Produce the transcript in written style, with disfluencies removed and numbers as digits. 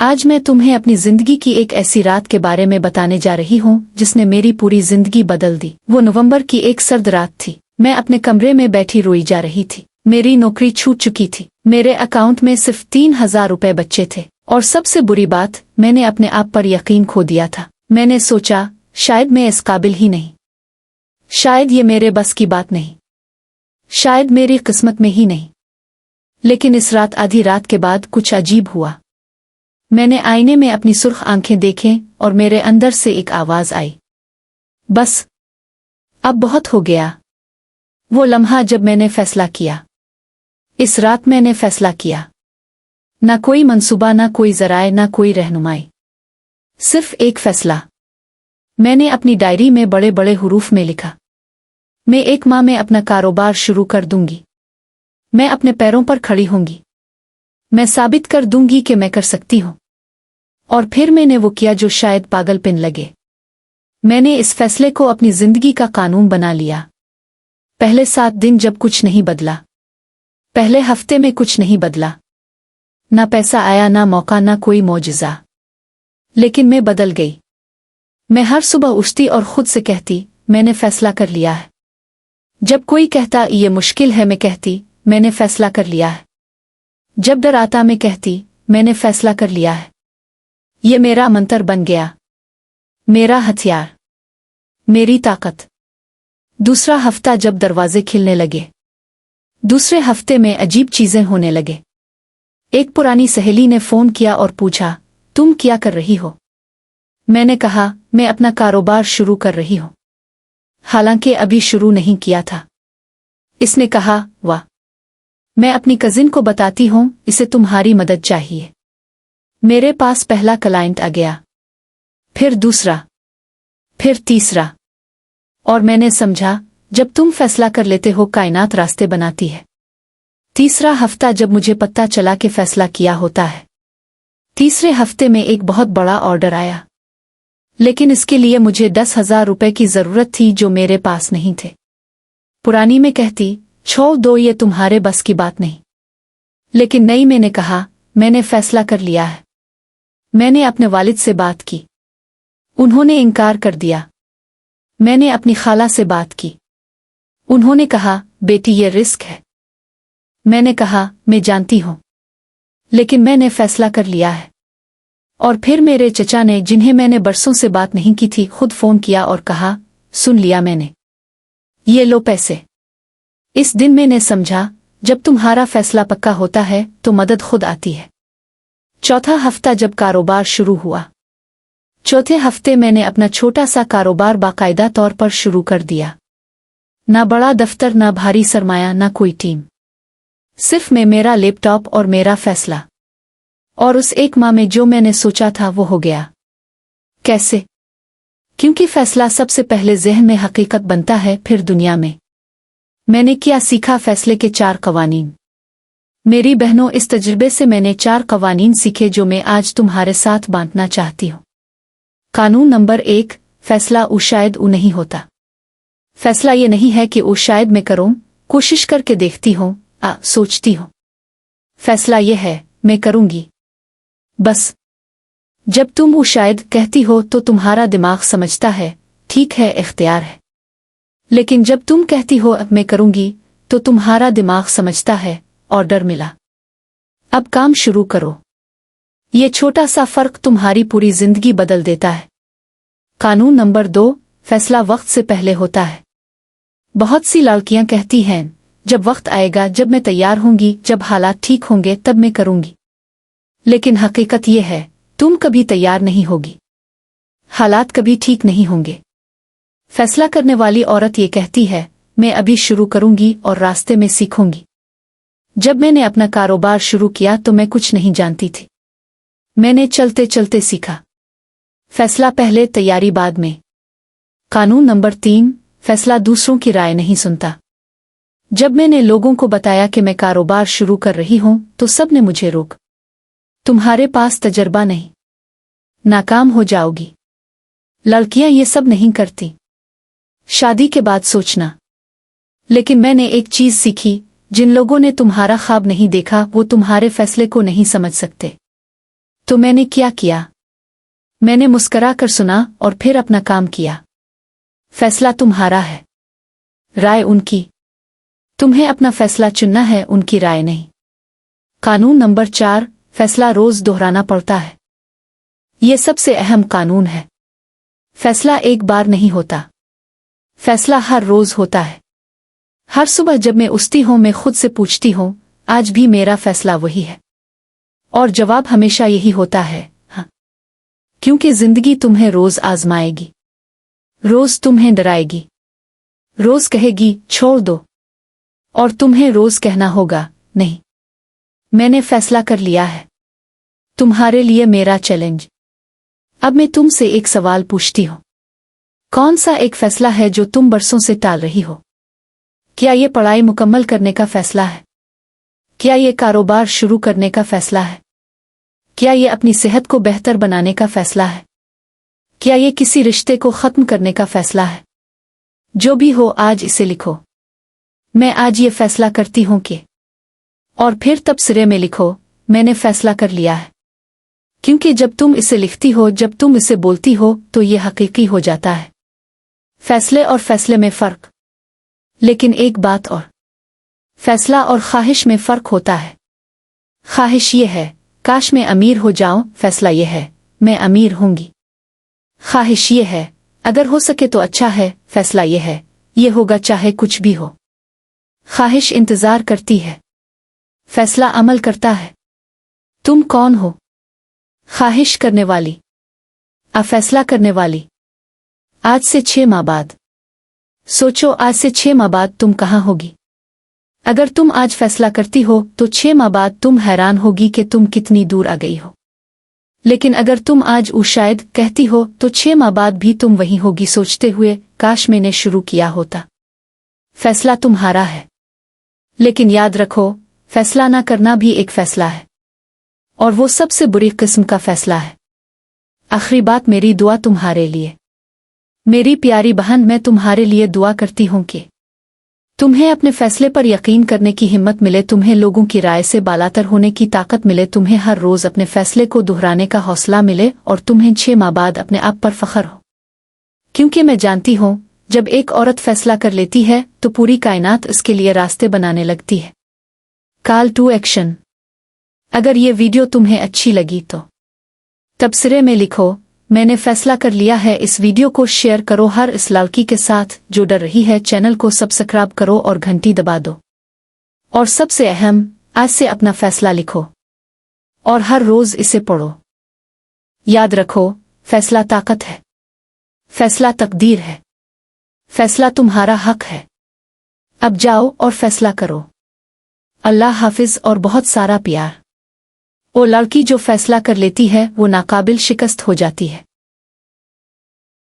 आज मैं तुम्हें अपनी जिंदगी की एक ऐसी रात के बारे में बताने जा रही हूँ जिसने मेरी पूरी जिंदगी बदल दी। वो नवंबर की एक सर्द रात थी। मैं अपने कमरे में बैठी रोई जा रही थी। मेरी नौकरी छूट चुकी थी। मेरे अकाउंट में सिर्फ 3,000 रुपए बचे थे। और सबसे बुरी बात, मैंने अपने आप पर यकीन खो दिया था। मैंने सोचा, शायद मैं इस काबिल ही नहीं, शायद ये मेरे बस की बात नहीं, शायद मेरी किस्मत में ही नहीं। लेकिन इस रात आधी रात के बाद कुछ अजीब हुआ। मैंने आईने में अपनी सुर्ख आंखें देखें और मेरे अंदर से एक आवाज आई, बस अब बहुत हो गया। वो लम्हा जब मैंने फैसला किया। इस रात मैंने फैसला किया। ना कोई मंसूबा, ना कोई जराए, ना कोई रहनुमाई, सिर्फ एक फैसला। मैंने अपनी डायरी में बड़े बड़े हुरूफ में लिखा, मैं एक माह में अपना कारोबार शुरू कर दूंगी। मैं अपने पैरों पर खड़ी होंगी। मैं साबित कर दूंगी कि मैं कर सकती हूं। और फिर मैंने वो किया जो शायद पागलपन लगे। मैंने इस फैसले को अपनी जिंदगी का कानून बना लिया। पहले 7 दिन जब कुछ नहीं बदला, पहले हफ्ते में कुछ नहीं बदला, ना पैसा आया, ना मौका, ना कोई मौजज़ा, लेकिन मैं बदल गई। मैं हर सुबह उठती और खुद से कहती, मैंने फैसला कर लिया है। जब कोई कहता ये मुश्किल है, मैं कहती, मैंने फैसला कर लिया है। जब डर आता, मैं कहती, मैंने फैसला कर लिया है। ये मेरा मंत्र बन गया, मेरा हथियार, मेरी ताकत। दूसरा हफ्ता जब दरवाजे खिलने लगे, दूसरे हफ्ते में अजीब चीजें होने लगे। एक पुरानी सहेली ने फोन किया और पूछा, तुम क्या कर रही हो? मैंने कहा, मैं अपना कारोबार शुरू कर रही हूं, हालांकि अभी शुरू नहीं किया था। इसने कहा, वाह, मैं अपनी कजिन को बताती हूं, इसे तुम्हारी मदद चाहिए। मेरे पास पहला क्लाइंट आ गया, फिर दूसरा, फिर तीसरा। और मैंने समझा, जब तुम फैसला कर लेते हो, कायनात रास्ते बनाती है। तीसरा हफ्ता जब मुझे पता चला कि फैसला किया होता है। तीसरे हफ्ते में एक बहुत बड़ा ऑर्डर आया, लेकिन इसके लिए मुझे 10,000 रुपए की जरूरत थी जो मेरे पास नहीं थे। पुरानी में कहती, छोड़ दो, ये तुम्हारे बस की बात नहीं। लेकिन नई मैंने कहा, मैंने फैसला कर लिया है। मैंने अपने वालिद से बात की, उन्होंने इनकार कर दिया। मैंने अपनी खाला से बात की, उन्होंने कहा, बेटी ये रिस्क है। मैंने कहा, मैं जानती हूं, लेकिन मैंने फैसला कर लिया है। और फिर मेरे चचा ने, जिन्हें मैंने बरसों से बात नहीं की थी, खुद फोन किया और कहा, सुन लिया मैंने, ये लो पैसे। इस दिन मैंने समझा, जब तुम्हारा फैसला पक्का होता है तो मदद खुद आती है। चौथा हफ्ता जब कारोबार शुरू हुआ, चौथे हफ्ते मैंने अपना छोटा सा कारोबार बाकायदा तौर पर शुरू कर दिया। ना बड़ा दफ्तर, ना भारी सरमाया, ना कोई टीम, सिर्फ मैं, मेरा लैपटॉप और मेरा फैसला। और उस एक माह में जो मैंने सोचा था वो हो गया। कैसे? क्योंकि फैसला सबसे पहले ज़हन में हकीकत बनता है, फिर दुनिया में। मैंने क्या सीखा? फैसले के 4 कवानीन। मेरी बहनों, इस तजुर्बे से मैंने 4 कवानीन सीखे जो मैं आज तुम्हारे साथ बांटना चाहती हूँ। कानून नंबर 1, फैसला ऊ शायद ऊ नहीं होता। फैसला ये नहीं है कि ऊ शायद मैं करूँ, कोशिश करके देखती हूँ, सोचती हूँ। फैसला ये है, मैं करूँगी, बस। जब तुम ऊ शायद कहती हो तो तुम्हारा दिमाग समझता है, ठीक है, इख्तियार है। लेकिन जब तुम कहती हो अब मैं करूँगी, तो तुम्हारा दिमाग समझता है, ऑर्डर मिला, अब काम शुरू करो। ये छोटा सा फर्क तुम्हारी पूरी जिंदगी बदल देता है। कानून नंबर 2, फैसला वक्त से पहले होता है। बहुत सी लड़कियां कहती हैं, जब वक्त आएगा, जब मैं तैयार होंगी, जब हालात ठीक होंगे, तब मैं करूंगी। लेकिन हकीकत यह है, तुम कभी तैयार नहीं होगी, हालात कभी ठीक नहीं होंगे। फैसला करने वाली औरत ये कहती है, मैं अभी शुरू करूंगी और रास्ते में सीखूंगी। जब मैंने अपना कारोबार शुरू किया तो मैं कुछ नहीं जानती थी। मैंने चलते चलते सीखा। फैसला पहले, तैयारी बाद में। कानून नंबर 3, फैसला दूसरों की राय नहीं सुनता। जब मैंने लोगों को बताया कि मैं कारोबार शुरू कर रही हूं तो सब ने मुझे रोक, तुम्हारे पास तजर्बा नहीं, नाकाम हो जाओगी, लड़कियां ये सब नहीं करती, शादी के बाद सोचना। लेकिन मैंने एक चीज सीखी, जिन लोगों ने तुम्हारा ख्वाब नहीं देखा वो तुम्हारे फैसले को नहीं समझ सकते। तो मैंने क्या किया? मैंने मुस्करा कर सुना और फिर अपना काम किया। फैसला तुम्हारा है, राय उनकी। तुम्हें अपना फैसला चुनना है, उनकी राय नहीं। कानून नंबर 4, फैसला रोज दोहराना पड़ता है। ये सबसे अहम कानून है। फैसला एक बार नहीं होता, फैसला हर रोज होता है। हर सुबह जब मैं उठती हूं, मैं खुद से पूछती हूं, आज भी मेरा फैसला वही है? और जवाब हमेशा यही होता है, हाँ। क्योंकि जिंदगी तुम्हें रोज आजमाएगी, रोज तुम्हें डराएगी, रोज कहेगी छोड़ दो, और तुम्हें रोज कहना होगा नहीं, मैंने फैसला कर लिया है। तुम्हारे लिए मेरा चैलेंज। अब मैं तुमसे एक सवाल पूछती हूं, कौन सा एक फैसला है जो तुम बरसों से टाल रही हो? क्या ये पढ़ाई मुकम्मल करने का फैसला है? क्या ये कारोबार शुरू करने का फैसला है? क्या ये अपनी सेहत को बेहतर बनाने का फैसला है? क्या ये किसी रिश्ते को खत्म करने का फैसला है? जो भी हो, आज इसे लिखो। मैं आज ये फैसला करती हूं कि, और फिर तब सिरे में लिखो, मैंने फैसला कर लिया है। क्योंकि जब तुम इसे लिखती हो, जब तुम इसे बोलती हो, तो ये हकीकी हो जाता है। फैसले और फैसले में फर्क। लेकिन एक बात और, फैसला और ख्वाहिश में फर्क होता है। ख्वाहिश ये है, काश मैं अमीर हो जाऊं। फैसला ये है, मैं अमीर होंगी। ख्वाहिश ये है, अगर हो सके तो अच्छा है। फैसला ये है, ये होगा चाहे कुछ भी हो। ख्वाहिश इंतजार करती है, फैसला अमल करता है। तुम कौन हो? ख्वाहिश करने वाली, फैसला करने वाली। आज से 6 माह बाद सोचो, आज से 6 माह बाद तुम कहाँ होगी? अगर तुम आज फैसला करती हो तो 6 माह बाद तुम हैरान होगी कि तुम कितनी दूर आ गई हो। लेकिन अगर तुम आज शायद कहती हो तो 6 माह बाद भी तुम वहीं होगी, सोचते हुए, काश मैंने शुरू किया होता। फैसला तुम्हारा है, लेकिन याद रखो, फैसला ना करना भी एक फैसला है, और वो सबसे बुरी किस्म का फैसला है। आखिरी बात, मेरी दुआ तुम्हारे लिए। मेरी प्यारी बहन, मैं तुम्हारे लिए दुआ करती हूं कि तुम्हें अपने फैसले पर यकीन करने की हिम्मत मिले, तुम्हें लोगों की राय से बालातर होने की ताकत मिले, तुम्हें हर रोज अपने फैसले को दोहराने का हौसला मिले, और तुम्हें 6 माह बाद अपने आप पर फख्र हो। क्योंकि मैं जानती हूं, जब एक औरत फैसला कर लेती है तो पूरी कायनात उसके लिए रास्ते बनाने लगती है। Call to action. अगर ये वीडियो तुम्हें अच्छी लगी तो तबसरे में लिखो, मैंने फैसला कर लिया है। इस वीडियो को शेयर करो हर इस लड़की के साथ जो डर रही है। चैनल को सब्सक्राइब करो और घंटी दबा दो। और सबसे अहम, आज से अपना फैसला लिखो और हर रोज इसे पढ़ो। याद रखो, फैसला ताकत है, फैसला तकदीर है, फैसला तुम्हारा हक है। अब जाओ और फैसला करो। अल्लाह हाफिज और बहुत सारा प्यार। वो लड़की जो फैसला कर लेती है वो नाकाबिल शिकस्त हो जाती है।